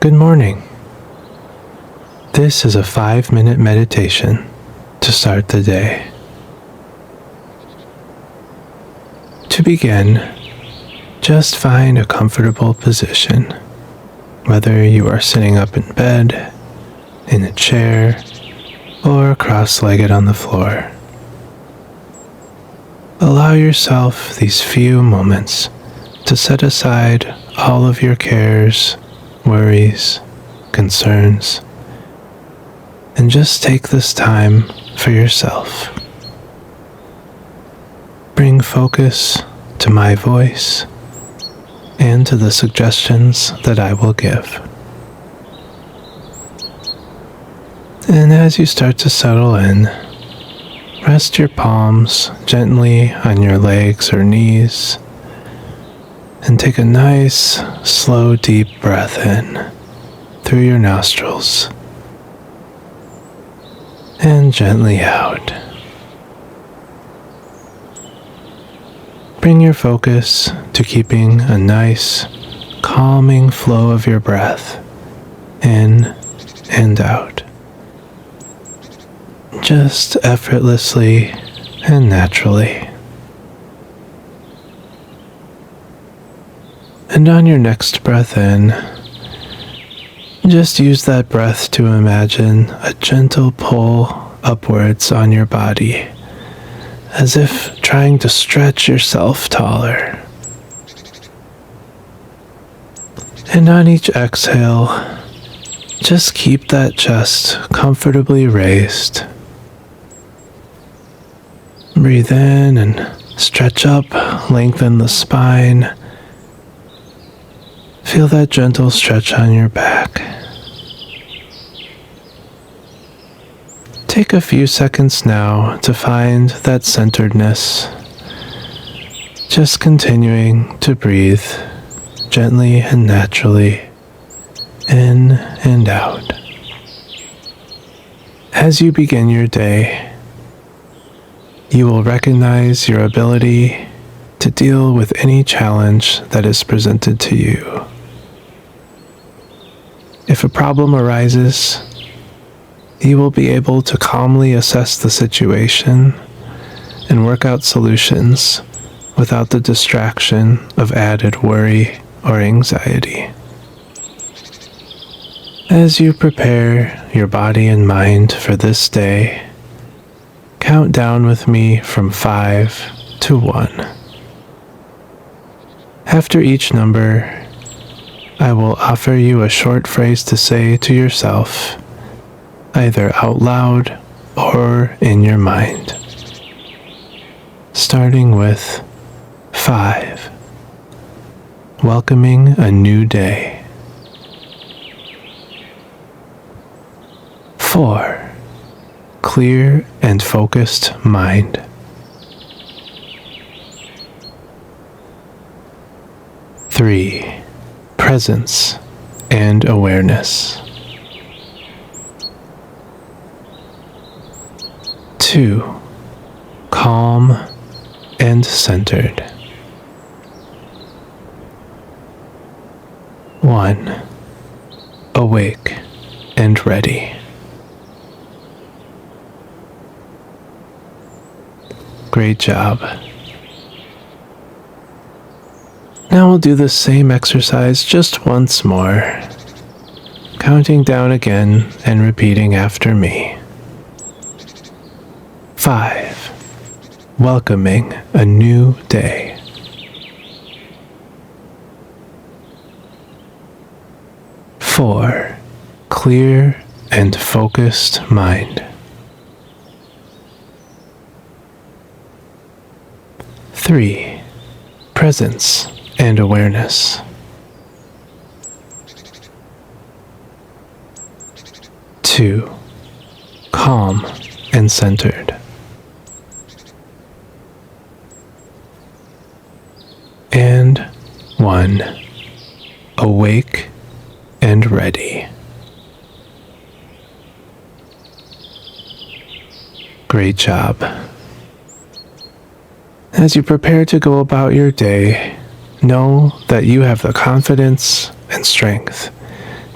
Good morning. This is a 5-minute meditation to start the day. To begin, just find a comfortable position, whether you are sitting up in bed, in a chair, or cross-legged on the floor. Allow yourself these few moments to set aside all of your cares, worries, concerns, and just take this time for yourself. Bring focus to my voice and to the suggestions that I will give. And as you start to settle in, rest your palms gently on your legs or knees, and take a nice, slow, deep breath in through your nostrils and gently out. Bring your focus to keeping a nice, calming flow of your breath in and out, just effortlessly and naturally. And on your next breath in, just use that breath to imagine a gentle pull upwards on your body, as if trying to stretch yourself taller. And on each exhale, just keep that chest comfortably raised. Breathe in and stretch up, lengthen the spine. Feel that gentle stretch on your back. Take a few seconds now to find that centeredness, just continuing to breathe gently and naturally in and out. As you begin your day, you will recognize your ability to deal with any challenge that is presented to you. If a problem arises, you will be able to calmly assess the situation and work out solutions without the distraction of added worry or anxiety. As you prepare your body and mind for this day, count down with me from 5 to 1. After each number, I will offer you a short phrase to say to yourself, either out loud or in your mind. Starting with 5. Welcoming a new day. 4. Clear and focused mind. 3. Presence and awareness. 2. Calm and centered. 1. Awake and ready. Great job. Now we'll do the same exercise just once more, counting down again and repeating after me. 5. Welcoming a new day. 4. Clear and focused mind. 3. Presence and awareness. 2. Calm and centered. And 1. Awake and ready. Great job. As you prepare to go about your day, know that you have the confidence and strength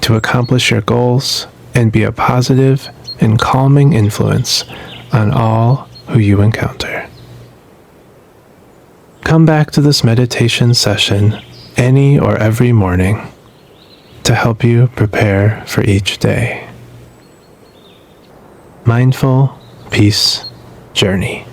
to accomplish your goals and be a positive and calming influence on all who you encounter. Come back to this meditation session any or every morning to help you prepare for each day. Mindful Peace Journey.